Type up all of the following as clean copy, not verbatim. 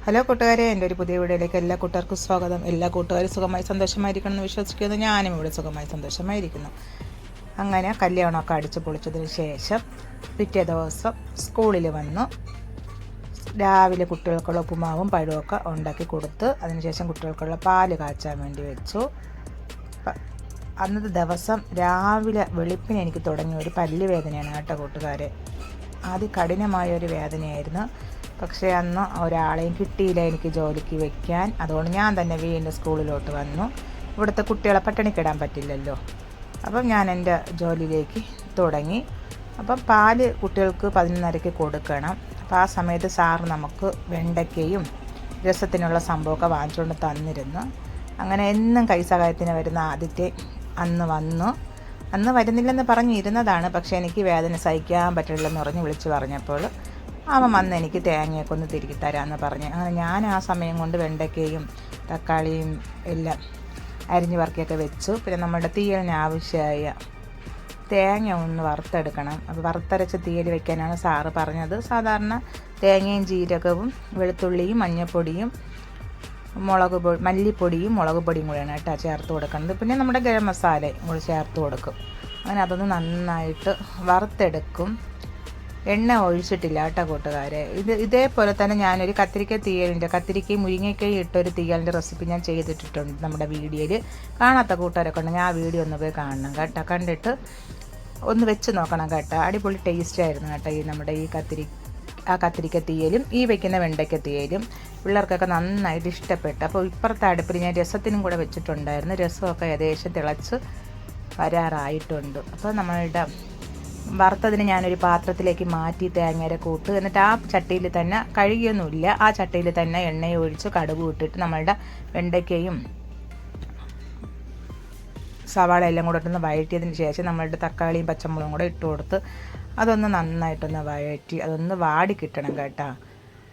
Hello കൂട്ടുകാരെ, എൻ്റെ ഒരു പുതിയ വീഡിയോയിലേക്ക് എല്ലാ കൂട്ടുകാർക്കും സ്വാഗതം. എല്ലാ കൂട്ടുകാരും സുഖമായി സന്തോഷമായിരിക്കണം എന്ന് വിശ്വസിക്കുന്നു. ഞാനും ഇവിടെ സുഖമായി സന്തോഷമായിരിക്കുന്നു. അങ്ങനെ കല്യാണമൊക്കെ അടിച്ച് പൊളിച്ചതിന് ശേഷം പിറ്റേ ദിവസം സ്കൂളിൽ വന്നു രാവിലെ കുട്ടികൾക്കുള്ള ഉപ്പുമാവും പഴമൊക്കെ ഉണ്ടാക്കി കൊടുത്ത് അതിനുശേഷം കുട്ടികൾക്കുള്ള പാല് കാച്ചാൻ വേണ്ടി വെച്ചു. അന്നത്തെ ദിവസം രാവിലെ വെളുപ്പിന് എനിക്ക് തുടങ്ങിയ ഒരു പല്ല് വേദനയാണ് കേട്ടോ കൂട്ടുകാരെ. കഠിനമായൊരു വേദനയായിരുന്നു. പക്ഷേ അന്ന് ഒരാളെയും കിട്ടിയില്ല എനിക്ക് ജോലിക്ക് വയ്ക്കാൻ. അതുകൊണ്ട് ഞാൻ തന്നെ വീണ്ടും സ്കൂളിലോട്ട് വന്നു. ഇവിടുത്തെ കുട്ടികളെ പട്ടിണിക്കിടാൻ പറ്റില്ലല്ലോ. അപ്പം ഞാൻ എൻ്റെ ജോലിയിലേക്ക് തുടങ്ങി. അപ്പം പാല് കുട്ടികൾക്ക് 11:30 കൊടുക്കണം. അപ്പോൾ ആ സമയത്ത് സാറ് നമുക്ക് വെണ്ടയ്ക്കയും രസത്തിനുള്ള സംഭവമൊക്കെ വാങ്ങിച്ചുകൊണ്ട് തന്നിരുന്നു. അങ്ങനെ എന്നും കൈസഹായത്തിന് വരുന്ന ആദ്യത്തെ അന്ന് വരുന്നില്ലെന്ന് പറഞ്ഞിരുന്നതാണ്. പക്ഷേ എനിക്ക് വേദന സഹിക്കാൻ പറ്റില്ലെന്ന് പറഞ്ഞ് വിളിച്ച് പറഞ്ഞപ്പോൾ അവൻ വന്ന് എനിക്ക് തേങ്ങയൊക്കെ ഒന്ന് തിരുകി തരാമെന്ന് പറഞ്ഞ് അങ്ങനെ ഞാൻ ആ സമയം കൊണ്ട് വെണ്ടയ്ക്കയും തക്കാളിയും എല്ലാം അരിഞ്ഞ് വറുക്കിയൊക്കെ വെച്ചു. പിന്നെ നമ്മുടെ തീയലിന് ആവശ്യമായ തേങ്ങ ഒന്ന് വറുത്തെടുക്കണം. അപ്പോൾ വറുത്തരച്ച് തീയൽ വെക്കാനാണ് സാറ് പറഞ്ഞത്. സാധാരണ തേങ്ങയും ജീരകവും വെളുത്തുള്ളിയും മഞ്ഞൾപ്പൊടിയും മല്ലിപ്പൊടിയും മുളക് പൊടിയും കൂടെയാണ് കേട്ടോ ചേർത്ത് കൊടുക്കുന്നത്. പിന്നെ നമ്മുടെ ഗരം മസാലയും കൂടി ചേർത്ത് കൊടുക്കും. അങ്ങനെ അതൊന്ന് നന്നായിട്ട് വറുത്തെടുക്കും. എണ്ണ ഒഴിച്ചിട്ടില്ല കേട്ടോ കൂട്ടുകാരെ. ഇതേപോലെ തന്നെ ഞാനൊരു കത്തിരിക്കയും മുരിങ്ങയ്ക്കയും ഇട്ടൊരു തീയലിൻ്റെ റെസിപ്പി ഞാൻ ചെയ്തിട്ടിട്ടുണ്ട് നമ്മുടെ വീഡിയോയിൽ. കാണാത്ത കൂട്ടുകാരൊക്കെ ഉണ്ടെങ്കിൽ ആ വീഡിയോ ഒന്ന് പോയി കാണണം കേട്ടോ. കണ്ടിട്ട് ഒന്ന് വെച്ച് നോക്കണം കേട്ടോ. അടിപൊളി ടേസ്റ്റ് ആയിരുന്നു കേട്ടോ നമ്മുടെ ഈ കത്തിരിക്ക തീയലും ഈ വയ്ക്കുന്ന വെണ്ടയ്ക്ക തീയലും പിള്ളേർക്കൊക്കെ നന്നായിട്ട് ഇഷ്ടപ്പെട്ടു. അപ്പോൾ ഇപ്പുറത്തെ അടുപ്പിൽ ഞാൻ രസത്തിനും കൂടെ വെച്ചിട്ടുണ്ടായിരുന്നു. രസമൊക്കെ ഏകദേശം തിളച്ച് വരാറായിട്ടുണ്ട്. അപ്പോൾ നമ്മളുടെ വറുത്തതിന് ഞാനൊരു പാത്രത്തിലേക്ക് മാറ്റി തേങ്ങയുടെ കൂട്ട് എന്നിട്ട് ആ ചട്ടിയിൽ തന്നെ കഴുകിയൊന്നുമില്ല, ആ ചട്ടിയിൽ തന്നെ എണ്ണയും ഒഴിച്ച് കടുക് ഇട്ടിട്ട് നമ്മളുടെ വെണ്ടയ്ക്കയും സവാള എല്ലാം കൂടെ ഇട്ടൊന്ന് വഴറ്റിയതിന് ശേഷം നമ്മളുടെ തക്കാളിയും പച്ചമുളകും കൂടെ ഇട്ട് കൊടുത്ത് അതൊന്ന് നന്നായിട്ടൊന്ന് വഴറ്റി അതൊന്ന് വാടി കിട്ടണം കേട്ടോ.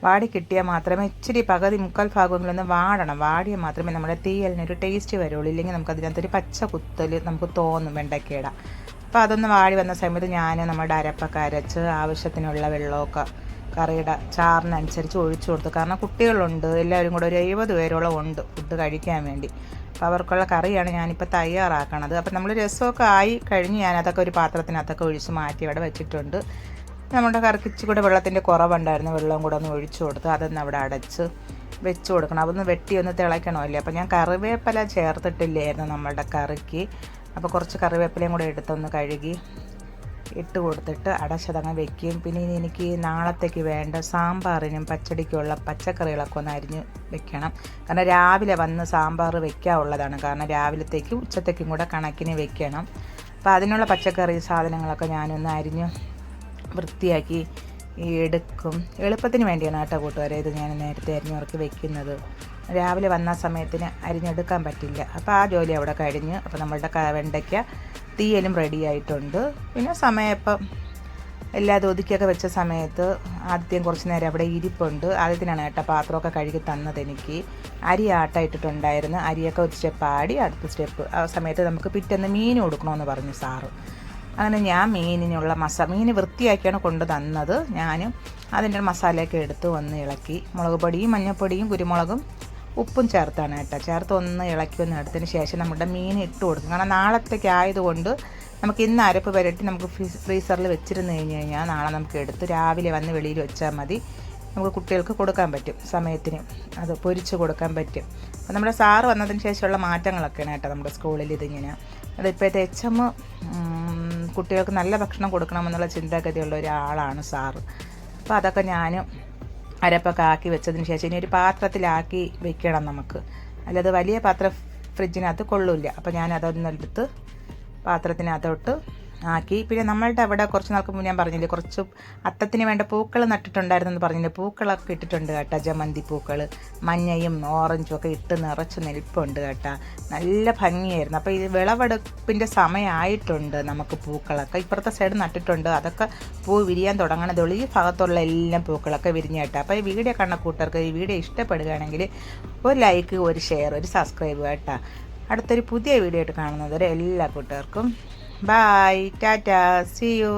വാടി കിട്ടിയാൽ മാത്രമേ ഇച്ചിരി മുക്കാൽ ഭാഗങ്ങളൊന്ന് വാടണം. വാടിയാൽ മാത്രമേ നമ്മുടെ തീയലിനൊരു ടേസ്റ്റ് വരുള്ളൂ. ഇല്ലെങ്കിൽ നമുക്കതിനകത്തൊരു പച്ച കുത്തൽ നമുക്ക് തോന്നും വെണ്ടയ്ക്കയുടെ. അപ്പോൾ അതൊന്ന് വാടി വന്ന സമയത്ത് ഞാൻ നമ്മുടെ അരപ്പൊക്കെ അരച്ച് ആവശ്യത്തിനുള്ള വെള്ളമൊക്കെ കറിയുടെ ചാറിനനുസരിച്ച് ഒഴിച്ചു കൊടുത്തു. കാരണം കുട്ടികളുണ്ട്, എല്ലാവരും കൂടെ ഒരു 70 പേരോളം ഉണ്ട് ഫുഡ് കഴിക്കാൻ വേണ്ടി. അപ്പോൾ അവർക്കുള്ള കറിയാണ് ഞാനിപ്പോൾ തയ്യാറാക്കണത്. അപ്പോൾ നമ്മൾ രസമൊക്കെ ആയി കഴിഞ്ഞ് ഞാനതൊക്കെ ഒരു പാത്രത്തിനകത്തൊക്കെ ഒഴിച്ച് മാറ്റി അവിടെ വെച്ചിട്ടുണ്ട്. നമ്മുടെ കറിക്ക് ഇച്ചിരി കൂടെ വെള്ളത്തിൻ്റെ കുറവുണ്ടായിരുന്നു. വെള്ളം കൂടെ ഒന്ന് ഒഴിച്ചു കൊടുത്ത് അതൊന്ന് അവിടെ അടച്ച് വെച്ച് കൊടുക്കണം. അതൊന്ന് വെട്ടി ഒന്ന് തിളയ്ക്കണമല്ലേ. അപ്പോൾ ഞാൻ കറിവേപ്പില ചേർത്തിട്ടില്ലായിരുന്നു നമ്മളുടെ കറിക്ക്. അപ്പോൾ കുറച്ച് കറിവേപ്പിലയും കൂടെ എടുത്തൊന്ന് കഴുകി ഇട്ട് കൊടുത്തിട്ട് അടച്ചതങ്ങ് വെക്കും. പിന്നെ ഇനി എനിക്ക് നാളത്തേക്ക് വേണ്ട സാമ്പാറിനും പച്ചടിക്കുള്ള പച്ചക്കറികളൊക്കെ ഒന്ന് അരിഞ്ഞ് വെക്കണം. കാരണം രാവിലെ വന്ന് സാമ്പാർ വെക്കാനുള്ളതാണ്. കാരണം രാവിലത്തേക്കും ഉച്ചത്തേക്കും കൂടെ കണക്കിന് വെക്കണം. അപ്പോൾ അതിനുള്ള പച്ചക്കറി സാധനങ്ങളൊക്കെ ഞാനൊന്ന് അരിഞ്ഞ് വൃത്തിയാക്കി എടുക്കും. എളുപ്പത്തിന് വേണ്ടിയാണ് കേട്ടോ കൂട്ടുകാരെ ഇത് ഞാൻ നേരത്തെ അരിഞ്ഞുറക്കി വെക്കുന്നത്. രാവിലെ വന്ന സമയത്തിന് അരിഞ്ഞെടുക്കാൻ പറ്റില്ല. അപ്പോൾ ആ ജോലി അവിടെ കഴിഞ്ഞ് അപ്പോൾ നമ്മളുടെ വെണ്ടയ്ക്ക തീയലും റെഡി ആയിട്ടുണ്ട്. പിന്നെ സമയം ഇപ്പം എല്ലാം ഒതുക്കിയൊക്കെ വെച്ച സമയത്ത് ആദ്യം കുറച്ച് നേരം അവിടെ ഇരിപ്പുണ്ട്. ആദ്യത്തിനാണ് കേട്ടോ പാത്രമൊക്കെ കഴുകി തന്നത് എനിക്ക്. അരി ആട്ടായിട്ടിട്ടുണ്ടായിരുന്നു. അരിയൊക്കെ ഒരു സ്റ്റെപ്പ് ആടി അടുത്ത സ്റ്റെപ്പ് ആ സമയത്ത് നമുക്ക് പിറ്റേന്ന് മീൻ കൊടുക്കണമെന്ന് പറഞ്ഞു സാറ്. അങ്ങനെ ഞാൻ മീനിനുള്ള മീൻ വൃത്തിയാക്കിയാണ് കൊണ്ട് തന്നത്. ഞാൻ അതിൻ്റെ മസാലയൊക്കെ എടുത്ത് ഒന്ന് ഇളക്കി മുളക് പൊടിയും മഞ്ഞൾപ്പൊടിയും കുരുമുളകും ഉപ്പും ചേർത്താണ് കേട്ടോ. ചേർത്ത് ഒന്ന് ഇളക്കി ഒന്ന് എടുത്തതിന് ശേഷം നമ്മുടെ മീൻ ഇട്ട് കൊടുക്കും. കാരണം നാളത്തേക്ക് ആയതുകൊണ്ട് നമുക്ക് ഇന്ന് അരപ്പ് പുരട്ടി നമുക്ക് ഫ്രീസറിൽ വെച്ചിരുന്ന് കഴിഞ്ഞാൽ നാളെ നമുക്ക് എടുത്ത് രാവിലെ വന്ന് വെളിയിൽ വെച്ചാൽ മതി. നമുക്ക് കുട്ടികൾക്ക് കൊടുക്കാൻ പറ്റും, സമയത്തിന് അത് പൊരിച്ച് കൊടുക്കാൻ പറ്റും. അപ്പോൾ നമ്മുടെ സാറ് വന്നതിന് ശേഷമുള്ള മാറ്റങ്ങളൊക്കെയാണ് കേട്ടോ നമ്മുടെ സ്കൂളിൽ ഇതിങ്ങനെ. അതിപ്പോഴത്തെ HM കുട്ടികൾക്ക് നല്ല ഭക്ഷണം കൊടുക്കണമെന്നുള്ള ചിന്താഗതിയുള്ള ഒരാളാണ് സാറ്. അപ്പോൾ അതൊക്കെ ഞാൻ അരപ്പൊക്കെ ആക്കി വെച്ചതിന് ശേഷം ഇനി ഒരു പാത്രത്തിലാക്കി വെക്കണം നമുക്ക്. അല്ലാതെ വലിയ പാത്രം ഫ്രിഡ്ജിനകത്ത് കൊള്ളില്ല. അപ്പോൾ ഞാൻ അതൊന്നെടുത്ത് പാത്രത്തിനകത്തോട്ട് ആക്കി. പിന്നെ നമ്മളുടെ അവിടെ കുറച്ച് നാൾക്ക് മുന്നേ ഞാൻ പറഞ്ഞില്ലേ കുറച്ച് അത്തത്തിന് വേണ്ട പൂക്കൾ നട്ടിട്ടുണ്ടായിരുന്നെന്ന് പറഞ്ഞില്ലേ. പൂക്കളൊക്കെ ഇട്ടിട്ടുണ്ട് കേട്ടോ. ജമന്തി പൂക്കൾ മഞ്ഞയും ഓറഞ്ചും ഒക്കെ ഇട്ട് നിറച്ച് നിൽപ്പുണ്ട് കേട്ടോ. നല്ല ഭംഗിയായിരുന്നു. അപ്പോൾ ഇത് വിളവെടുപ്പിൻ്റെ സമയമായിട്ടുണ്ട്. നമുക്ക് പൂക്കളൊക്കെ ഇപ്പുറത്തെ സൈഡ് നട്ടിട്ടുണ്ട്. അതൊക്കെ പൂ വിരിയാൻ തുടങ്ങണതേ ഉള്ളൂ. ഈ ഭാഗത്തുള്ള എല്ലാം പൂക്കളൊക്കെ വിരിഞ്ഞ കേട്ടോ. അപ്പോൾ ഈ വീഡിയോ കണ്ട കൂട്ടർക്ക് ഈ വീഡിയോ ഇഷ്ടപ്പെടുകയാണെങ്കിൽ ഒരു ലൈക്ക്, ഒരു ഷെയർ, ഒരു സബ്സ്ക്രൈബ് കേട്ടോ. അടുത്തൊരു പുതിയ വീഡിയോ ആയിട്ട് കാണുന്നത് വരെ എല്ലാ കൂട്ടുകാർക്കും ബൈ, ടാറ്റാ, സീ യു.